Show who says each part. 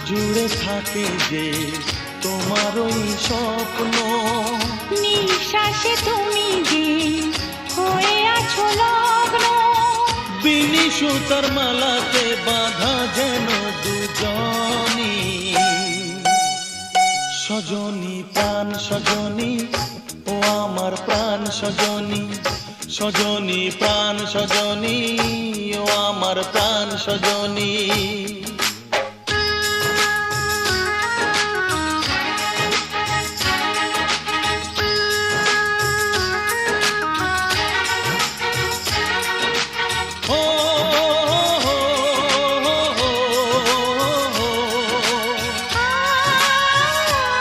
Speaker 1: জুড়ে থাকে যে তোমার ওই স্বপ্ন,
Speaker 2: নিঃশ্বাসে তুমি যে হয়ে আছো লগ্ন,
Speaker 1: বিনি সুতার মালাতে বাঁধা যেন দুজনি। সজনী প্রাণ সজনী, ও আমার প্রাণ সজনী, সজনী প্রাণ সজনী, ও আমার প্রাণ সজনী।